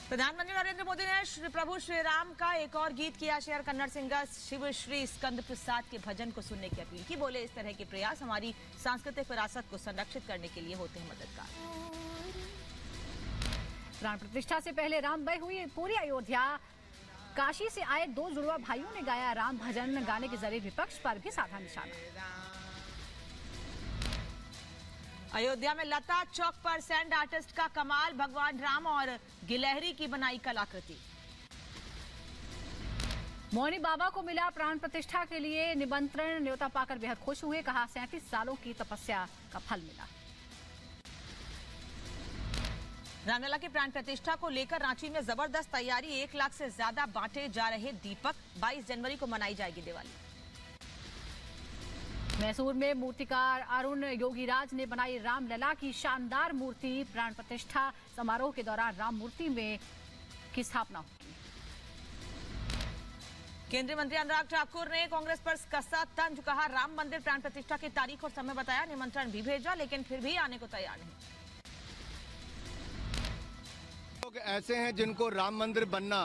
प्रधानमंत्री नरेंद्र मोदी ने प्रभु श्री राम का एक और गीत किया शेयर। कन्नड़ सिंगर शिव श्री स्कंद प्रसाद के भजन को सुनने की अपील की। बोले, इस तरह के प्रयास हमारी सांस्कृतिक विरासत को संरक्षित करने के लिए होते हैं मददगार। प्राण प्रतिष्ठा से पहले राममय हुई पूरी अयोध्या। काशी से आए दो जुड़वा भाइयों ने गाया राम भजन। गाने के जरिए विपक्ष पर भी साधा निशाना। अयोध्या में लता चौक पर सैंड आर्टिस्ट का कमाल। भगवान राम और गिलहरी की बनाई कलाकृति। मौनी बाबा को मिला प्राण प्रतिष्ठा के लिए निमंत्रण। न्योता पाकर बेहद खुश हुए। कहा, 37 सालों की तपस्या का फल मिला। रामलला की प्राण प्रतिष्ठा को लेकर रांची में जबरदस्त तैयारी। 1 लाख से ज्यादा बांटे जा रहे दीपक। 22 जनवरी को मनाई जाएगी दिवाली। मैसूर में मूर्तिकार अरुण योगीराज ने बनाई रामलला की शानदार मूर्ति। प्राण प्रतिष्ठा समारोह के दौरान राम मूर्ति में की स्थापना होगी। केंद्रीय मंत्री अनुराग ठाकुर ने कांग्रेस पर कसा तंज। कहा, राम मंदिर प्राण प्रतिष्ठा की तारीख और समय बताया। निमंत्रण भी भेजा, लेकिन फिर भी आने को तैयार नहीं। लोग ऐसे हैं जिनको राम मंदिर बनना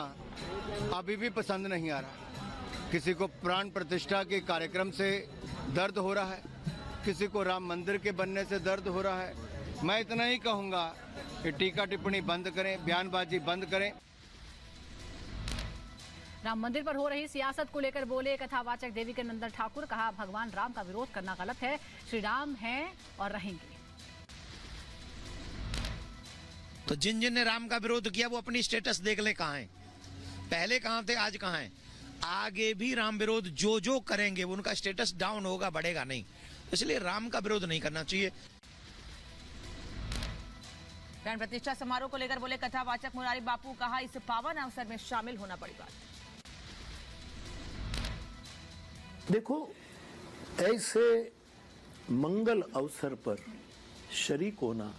अभी भी पसंद नहीं आ रहा। किसी को प्राण प्रतिष्ठा के कार्यक्रम से दर्द हो रहा है, किसी को राम मंदिर के बनने से दर्द हो रहा है। मैं इतना ही कहूंगा कि टीका टिप्पणी बंद करें, बयानबाजी बंद करें। राम मंदिर पर हो रही सियासत को लेकर बोले कथावाचक देवीके नंदन ठाकुर। कहा, भगवान राम का विरोध करना गलत है। श्री राम हैं और रहेंगे। तो जिन जिन ने राम का विरोध किया वो अपनी स्टेटस देख ले, कहाँ हैं, पहले कहाँ थे, आज कहाँ हैं। आगे भी राम विरोध जो करेंगे वो उनका स्टेटस डाउन होगा, बढ़ेगा नहीं। इसलिए राम का विरोध नहीं करना चाहिए। प्राण प्रतिष्ठा समारोह को लेकर बोले कथावाचक मुरारी बापू। कहा, इस पावन अवसर में शामिल होना बड़ी बात। देखो, ऐसे मंगल अवसर पर शरीक होना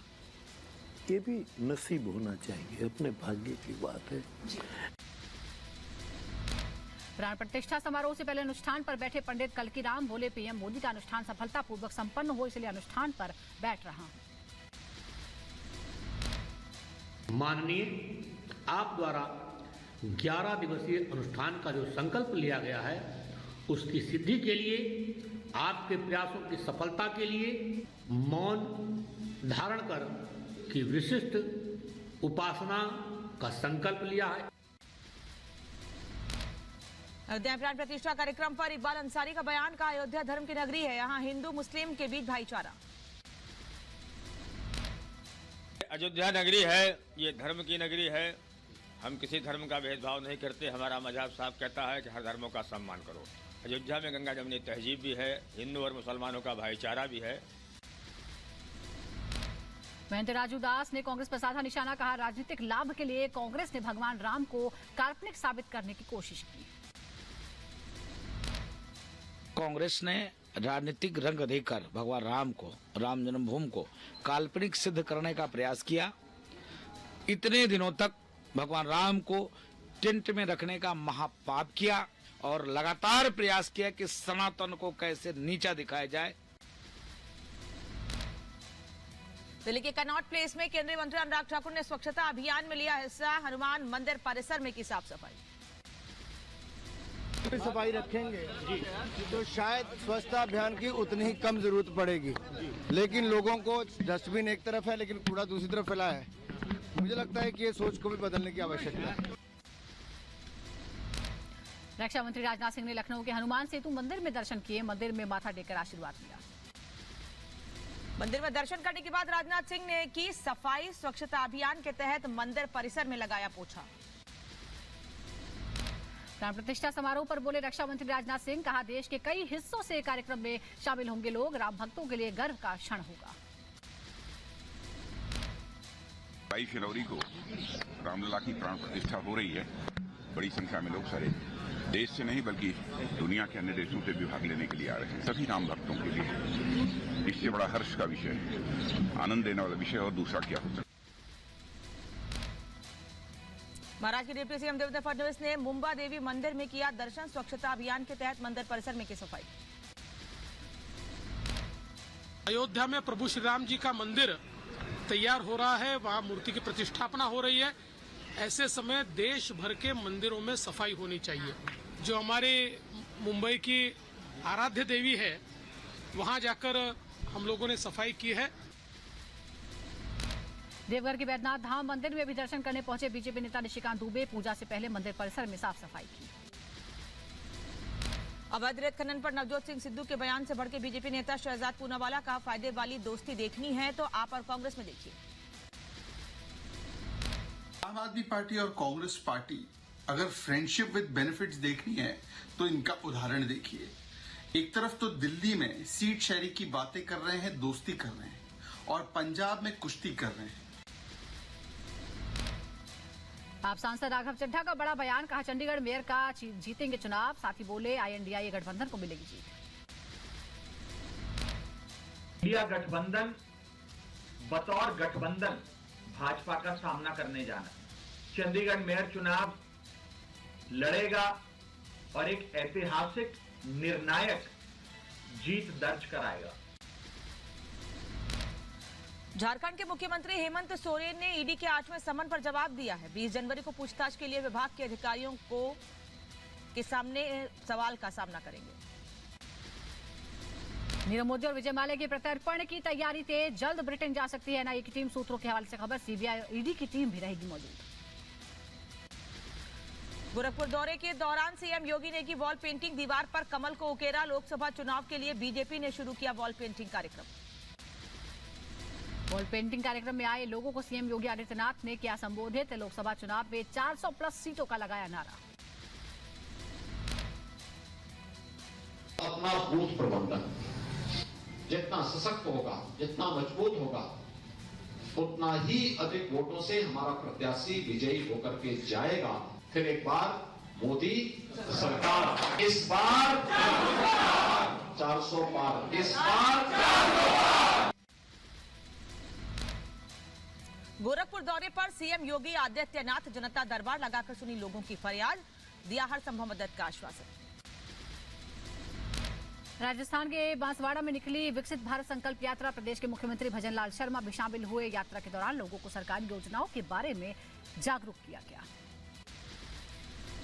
ये भी नसीब होना चाहिए, अपने भाग्य की बात है। प्राण प्रतिष्ठा समारोह से पहले अनुष्ठान पर बैठे पंडित कल्की राम। बोले, पीएम मोदी का अनुष्ठान सफलतापूर्वक संपन्न हो, इसलिए अनुष्ठान पर बैठ रहा हूं। माननीय, आप द्वारा 11 दिवसीय अनुष्ठान का जो संकल्प लिया गया है, उसकी सिद्धि के लिए, आपके प्रयासों की सफलता के लिए मौन धारण कर की विशिष्ट उपासना का संकल्प लिया है। अयोध्या प्राण प्रतिष्ठा कार्यक्रम पर इकबाल अंसारी का बयान। का, अयोध्या धर्म की नगरी है, यहाँ हिंदू मुस्लिम के बीच भाईचारा। अयोध्या नगरी है, ये धर्म की नगरी है। हम किसी धर्म का भेदभाव नहीं करते। हमारा मजहब साफ कहता है कि हर धर्मों का सम्मान करो। अयोध्या में गंगा जमुनी तहजीब भी है, हिंदू और मुसलमानों का भाईचारा भी है। महंत राजू दास ने कांग्रेस पर साधा निशाना। कहा, राजनीतिक लाभ के लिए कांग्रेस ने भगवान राम को काल्पनिक साबित करने की कोशिश की। कांग्रेस ने राजनीतिक रंग देकर भगवान राम को, राम जन्मभूमि को काल्पनिक सिद्ध करने का प्रयास किया। इतने दिनों तक भगवान राम को टेंट में रखने का महापाप किया और लगातार प्रयास किया कि सनातन को कैसे नीचा दिखाया जाए। दिल्ली के कनॉट प्लेस में केंद्रीय मंत्री अनुराग ठाकुर ने स्वच्छता अभियान में लिया हिस्सा। हनुमान मंदिर परिसर में की साफ सफाई। सफाई रखेंगे तो शायद स्वच्छता अभियान की उतनी ही कम जरूरत पड़ेगी, लेकिन लोगों को डस्टबिन एक तरफ है लेकिन कूड़ा दूसरी तरफ फैला है। मुझे लगता है कि ये सोच को भी बदलने की आवश्यकता है। रक्षा मंत्री राजनाथ सिंह ने लखनऊ के हनुमान सेतु मंदिर में दर्शन किए। मंदिर में माथा टेककर आशीर्वाद लिया। मंदिर में दर्शन करने के बाद राजनाथ सिंह ने की सफाई। स्वच्छता अभियान के तहत मंदिर परिसर में लगाया पोछा। प्राण प्रतिष्ठा समारोह पर बोले रक्षा मंत्री राजनाथ सिंह। कहा, देश के कई हिस्सों से कार्यक्रम में शामिल होंगे लोग। राम भक्तों के लिए गर्व का क्षण होगा। 22 जनवरी को रामलला की प्राण प्रतिष्ठा हो रही है। बड़ी संख्या में लोग सारे देश से नहीं बल्कि दुनिया के अन्य देशों से भी भाग लेने के लिए आ रहे हैं। सभी राम भक्तों के लिए इससे बड़ा हर्ष का विषय है, आनंद देने वाला विषय और दूसरा क्या हो सकता है। महाराष्ट्र के डिप्टी सीएम देवेंद्र फडणवीस ने मुंबा देवी मंदिर में किया दर्शन। स्वच्छता अभियान के तहत मंदिर परिसर में की सफाई। अयोध्या में प्रभु श्री राम जी का मंदिर तैयार हो रहा है, वहां मूर्ति की प्रतिष्ठापना हो रही है ऐसे समय देश भर के मंदिरों में सफाई होनी चाहिए। जो हमारे मुंबई की आराध्य देवी है, वहां जाकर हम लोगों ने सफाई की है। देवघर के वैद्यनाथ धाम मंदिर में भी दर्शन करने पहुंचे बीजेपी नेता निशिकांत दुबे। पूजा से पहले मंदिर परिसर में साफ सफाई की। अवैध रेत खनन पर नवजोत सिंह सिद्धू के बयान से भड़के बीजेपी नेता शहजाद पूनावाला का फायदे वाली दोस्ती देखनी है तो आप और कांग्रेस में देखिए। आम आदमी पार्टी और कांग्रेस पार्टी अगर फ्रेंडशिप विद बेनिफिट्स देखनी है तो इनका उदाहरण देखिए। एक तरफ तो दिल्ली में सीट शेयरिंग की बातें कर रहे हैं, दोस्ती कर रहे हैं, और पंजाब में कुश्ती कर रहे हैं। आप सांसद राघव चड्ढा का बड़ा बयान, कहा चंडीगढ़ मेयर का जीतेंगे चुनाव। साथ ही बोले INDIA गठबंधन को मिलेगी जीत। इंडिया गठबंधन बतौर गठबंधन भाजपा का सामना करने जाना, चंडीगढ़ मेयर चुनाव लड़ेगा और एक ऐतिहासिक निर्णायक जीत दर्ज कराएगा। झारखंड के मुख्यमंत्री हेमंत सोरेन ने ईडी के 8वें समन पर जवाब दिया है। 20 जनवरी को पूछताछ के लिए विभाग के अधिकारियों के सामने सवाल का सामना करेंगे। नीरव मोदी और विजय माल्या के प्रत्यर्पण की तैयारी तेज, जल्द ब्रिटेन जा सकती है NIA की टीम। सूत्रों के हवाले से खबर, CBI और ED की टीम भी रहेगी मौजूद। गोरखपुर दौरे के दौरान सीएम योगी ने की वॉल पेंटिंग, दीवार पर कमल को उकेरा। लोकसभा चुनाव के लिए बीजेपी ने शुरू किया वॉल पेंटिंग कार्यक्रम। वॉल पेंटिंग कार्यक्रम में आए लोगों को सीएम योगी आदित्यनाथ ने किया संबोधित। लोकसभा चुनाव में 400 प्लस सीटों का लगाया नारा। अपना बूथ प्रबंधन जितना सशक्त होगा, जितना मजबूत होगा, उतना ही अधिक वोटों से हमारा प्रत्याशी विजयी होकर के जाएगा। फिर एक बार मोदी सरकार, इस बार 400 पार, इस बार। गोरखपुर दौरे पर सीएम योगी आदित्यनाथ जनता दरबार लगाकर सुनी लोगों की फरियाद, दिया हर संभव मदद का आश्वासन। राजस्थान के बांसवाड़ा में निकली विकसित भारत संकल्प यात्रा। प्रदेश के मुख्यमंत्री भजनलाल शर्मा भी शामिल हुए। यात्रा के दौरान लोगों को सरकारी योजनाओं के बारे में जागरूक किया गया।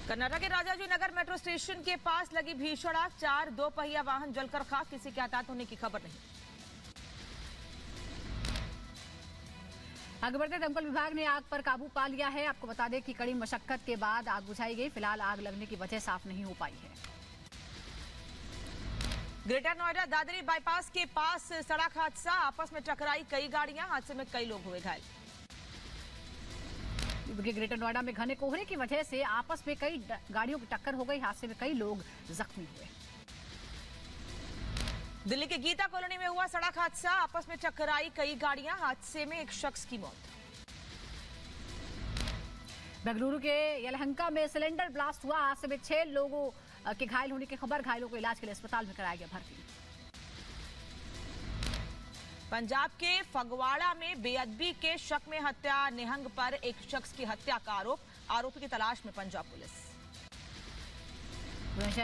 कर्नाटक के राजाजी नगर मेट्रो स्टेशन के पास लगी भीषण आग, 4 दोपहिया वाहन जलकर खाक, किसी के हताहत होने की खबर नहीं। आगे बढ़ते, दमकल विभाग ने आग पर काबू पा लिया है। आपको बता दें कि कड़ी मशक्कत के बाद आग बुझाई गई। फिलहाल आग लगने की वजह साफ नहीं हो पाई है। ग्रेटर नोएडा दादरी बाईपास के पास सड़क हादसा, आपस में टकराई कई गाड़ियां, हादसे में कई लोग हुए घायल। ग्रेटर नोएडा में घने कोहरे की वजह से आपस में कई गाड़ियों की टक्कर हो गई। हादसे में कई लोग जख्मी हुए। दिल्ली के गीता कॉलोनी में हुआ सड़क हादसा, आपस में टकराई कई गाड़ियां, हादसे में एक शख्स की मौत। बेंगलुरु के यलहंका में सिलेंडर ब्लास्ट हुआ। हादसे में 6 लोगों के घायल होने की खबर। घायलों को इलाज के लिए अस्पताल में कराया गया भर्ती। पंजाब के फगवाड़ा में बेअदबी के शक में हत्या, निहंग पर एक शख्स की हत्या का आरोप। आरोपी की तलाश में पंजाब पुलिस।